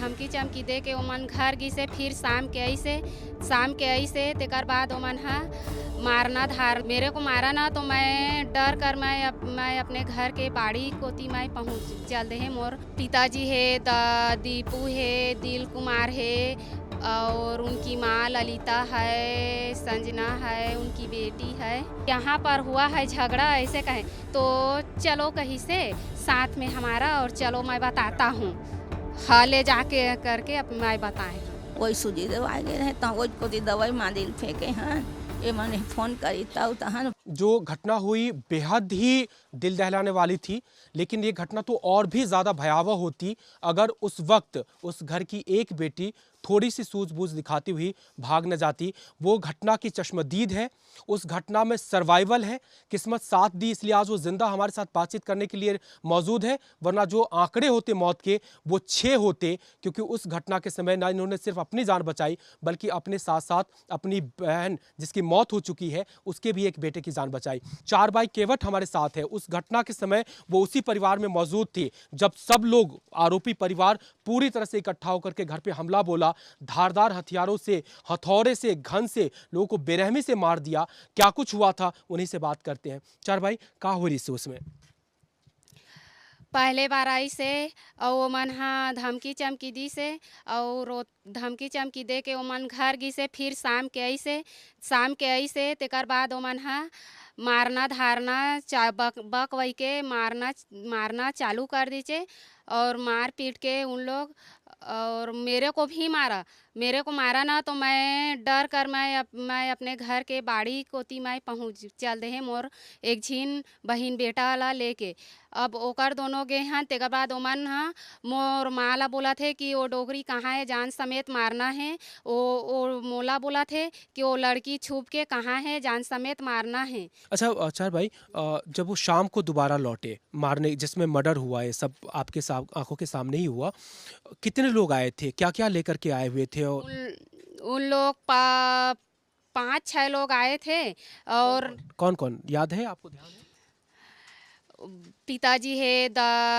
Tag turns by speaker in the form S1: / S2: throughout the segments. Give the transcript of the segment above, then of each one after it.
S1: धमकी चमकी दे के ओमन घर गिसे। फिर शाम के आई से तेकर बाद ओमन हा मारना धार मेरे को मारा ना, तो मैं डर कर मैं अपने घर के बाड़ी कोती मैं पहुँच चल दे। मोर पिताजी है, दीपू है, दिल कुमार है, और उनकी माँ ललिता है, संजना है, उनकी बेटी है। यहाँ पर हुआ है झगड़ा, ऐसे कहें तो चलो कहीं से साथ में हमारा, और चलो मैं बताता हूँ। हाँ, ले जाके करके अब मैं बताएं।
S2: वही सूजी दवाई गए रहे तो वही को दवाई मादिल फेंके हैं। ये मैंने फोन करी तहन।
S3: जो घटना हुई बेहद ही दिल दहलाने वाली थी, लेकिन ये घटना तो और भी ज़्यादा भयावह होती अगर उस वक्त उस घर की एक बेटी थोड़ी सी सूझबूझ दिखाती हुई भाग न जाती। वो घटना की चश्मदीद है, उस घटना में सर्वाइवल है, किस्मत साथ दी इसलिए आज वो जिंदा हमारे साथ बातचीत करने के लिए मौजूद है, वरना जो आंकड़े होते मौत के वो 6 होते, क्योंकि उस घटना के समय ना इन्होंने सिर्फ अपनी जान बचाई बल्कि अपने साथ साथ अपनी बहन जिसकी मौत हो चुकी है उसके भी एक बेटे की जान बचाई। 4 भाई केवट हमारे साथ है। उस घटना के समय वो उसी परिवार में मौजूद थी जब सब लोग आरोपी परिवार पूरी तरह से इकट्ठा होकर के घर पे हमला बोला, धारदार हथियारों से, हथौड़े से, घन से लोगों को बेरहमी से मार दिया। क्या कुछ हुआ था उन्हीं से बात करते हैं। 4 भाई का हो रही से उसमें
S1: पहले बार आई से और वो मन हाँ धमकी चमकी दी से, और धमकी चमकी दे के ओमन घर गिसे। फिर शाम के आई से तेकर बाद ओमन हाँ मारना धारना बक वही के मारना चालू कर दीजिए, और मार पीट के उन लोग, और मेरे को मारा ना, तो मैं डर कर मैं अपने घर के बाड़ी कोती मैं पहुँच चल दे। मोर एक झीन बहिन बेटा ला लेके अब ओकर दोनों गे हैं। तेकर बाद ओमन हाँ मोर माँ ला बोला थे कि वो डोगरी कहाँ है, जान समेत मारना है। वो मोला बोला थे कि वो लड़की छुप के कहाँ है, जान समेत मारना है।
S3: अच्छा 4 भाई, जब वो शाम को दोबारा लौटे मारने जिसमें मर्डर हुआ है, सब आपके आंखों के सामने ही हुआ, कितने लोग आए थे, क्या क्या लेकर के आए हुए थे? और
S1: उन लोग 5-6 लोग आए थे। और
S3: कौन कौन याद है आपको, ध्यान है?
S1: पिताजी है,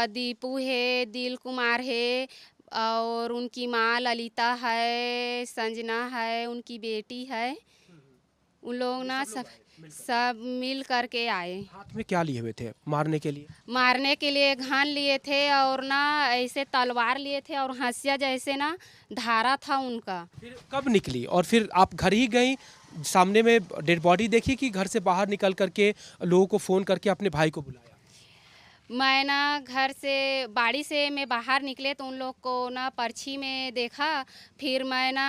S1: दीपू है, दिल कुमार है, और उनकी माँ ललिता है, संजना है, उनकी बेटी है। उन लोग ना सब मिल करके आए।
S3: हाथ में क्या लिए हुए थे मारने के लिए?
S1: मारने के लिए घान लिए थे, और ना ऐसे तलवार लिए थे, और हंसिया जैसे ना धारा था उनका।
S3: फिर कब निकली और फिर आप घर ही गई, सामने में डेड बॉडी देखी कि घर से बाहर निकल करके लोगों को फोन करके अपने भाई को बुलाया?
S1: मैं ना घर से बाड़ी से मैं बाहर निकले तो उन लोग को ना पर्ची में देखा। फिर मैं ना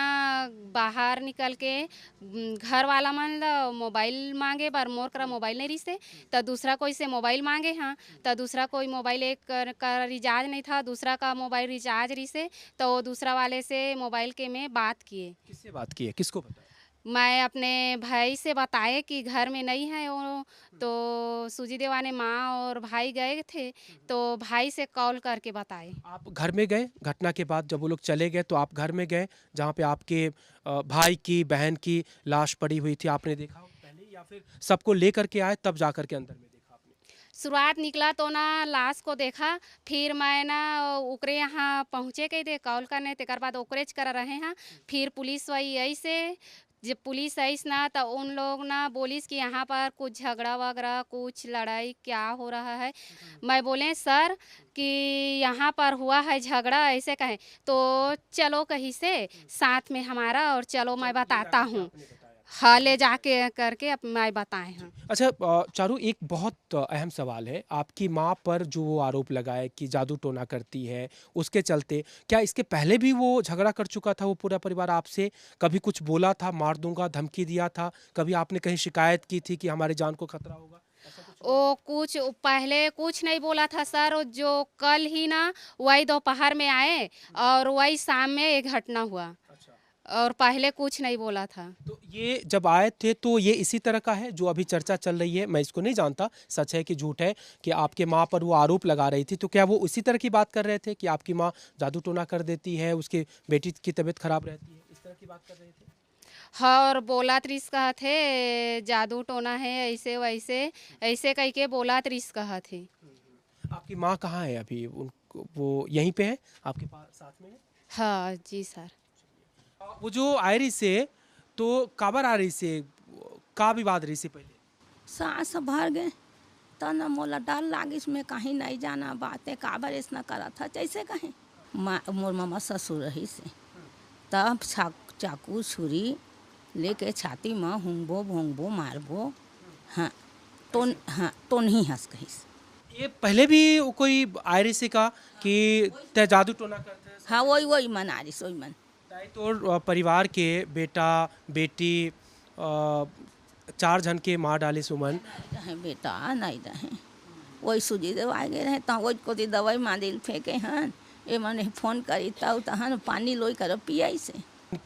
S1: बाहर निकल के घर वाला मन मोबाइल मांगे, पर मोर करा मोबाइल नहीं रिसे, तो दूसरा कोई से मोबाइल मांगे। हाँ, तो दूसरा कोई मोबाइल एक का रिचार्ज नहीं था, दूसरा का मोबाइल रिचार्ज रिसे, तो वो दूसरा वाले से मोबाइल के में बात किए।
S3: किससे बात की है, किसको बताया?
S1: मैं अपने भाई से बताए कि घर में नहीं है वो, तो सूजी देवा ने माँ और भाई गए थे, तो भाई से कॉल करके बताए।
S3: आप घर में गए घटना के बाद, जब वो लोग चले गए तो आप घर में गए जहाँ पे आपके भाई की बहन की लाश पड़ी हुई थी, आपने देखा पहले या फिर सबको लेकर के आए तब जाकर के अंदर में देखा आपने?
S1: शुरुआत निकला तो ना लाश को देखा, फिर मैं ना ओकरे यहाँ पहुँचे के थे कॉल करने, तेकर बाद ओकरेज कर रहे हैं। फिर पुलिस वही ऐसे जब पुलिस आई ना, तो उन लोग ना बोलिस कि यहाँ पर कुछ झगड़ा वगैरह कुछ लड़ाई क्या हो रहा है। मैं बोले सर कि यहाँ पर हुआ है झगड़ा, ऐसे कहें तो चलो कहीं से साथ में हमारा, और चलो मैं बताता हूँ। हाँ, ले जाके करके अब मैं बताए हैं।
S3: अच्छा चारू, एक बहुत अहम सवाल है, आपकी माँ पर जो वो आरोप लगाए कि जादू टोना करती है, उसके चलते क्या इसके पहले भी वो झगड़ा कर चुका था वो पूरा परिवार आपसे? कभी कुछ बोला था, मार दूंगा, धमकी दिया था? कभी आपने कहीं शिकायत की थी कि हमारी जान को खतरा होगा?
S1: वो कुछ पहले कुछ नहीं बोला था सर, जो कल ही ना वही दोपहर में आए और वही शाम में एक घटना हुआ, और पहले कुछ नहीं बोला था।
S3: तो ये जब आए थे तो ये इसी तरह का है जो अभी चर्चा चल रही है? मैं इसको नहीं जानता सच है कि झूठ है, कि आपके माँ पर वो आरोप लगा रही थी, तो क्या वो उसी तरह की बात कर रहे थे कि आपकी माँ जादू टोना कर देती है, उसके बेटी की तबीयत खराब रहती है, इस तरह की बात कर रहे थे?
S1: हाँ, और बोला त्रिस कहा थे जादू टोना है, ऐसे वैसे ऐसे कह के बोला त्रिस कहा थे।
S3: आपकी माँ कहाँ है अभी? उनको वो यहीं पे है आपके पास साथ में है?
S1: हाँ जी सर।
S3: वो जो आ रही से तो काबर आ रही से का विवाद रही से पहले
S2: सास भर गए तो न मोला डर लागिस में कहीं नहीं जाना बातें काबर ऐसा करा था जैसे कहीं मोर मामा ससुर रही से तब चाकू छुरी लेके छाती में होंगबो मारबो। हाँ तो नहीं हंस कहिस।
S3: ये पहले भी वो कोई आ रही से का कि ते जादू टोना करते हैं
S2: हाँ वही मन आ रही वही मन।
S3: तो परिवार के बेटा बेटी 4 जन के मार डाले सुमन
S2: रहे बेटा नहीं रहे वही सूजी दवा गए रहे तो वही को दवाई मादिल फेंके हन ये मैंने फोन करी तब तहन पानी लोई कर पिया से।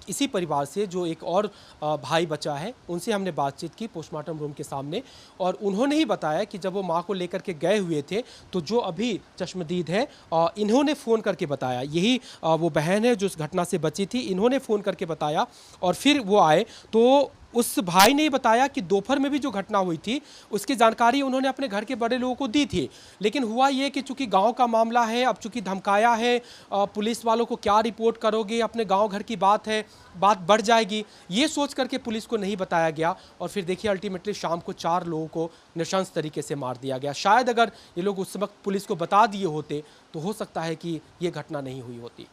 S3: इसी परिवार से जो एक और भाई बचा है उनसे हमने बातचीत की पोस्टमार्टम रूम के सामने और उन्होंने ही बताया कि जब वो मां को लेकर के गए हुए थे तो जो अभी चश्मदीद है इन्होंने फ़ोन करके बताया, यही वो बहन है जो उस घटना से बची थी, इन्होंने फ़ोन करके बताया और फिर वो आए तो उस भाई ने बताया कि दोपहर में भी जो घटना हुई थी उसकी जानकारी उन्होंने अपने घर के बड़े लोगों को दी थी, लेकिन हुआ ये कि चूंकि गांव का मामला है, अब चूंकि धमकाया है पुलिस वालों को क्या रिपोर्ट करोगे, अपने गांव घर की बात है, बात बढ़ जाएगी, ये सोच करके पुलिस को नहीं बताया गया और फिर देखिए अल्टीमेटली शाम को 4 लोगों को नृशंस तरीके से मार दिया गया। शायद अगर ये लोग उस वक्त पुलिस को बता दिए होते तो हो सकता है कि ये घटना नहीं हुई होती।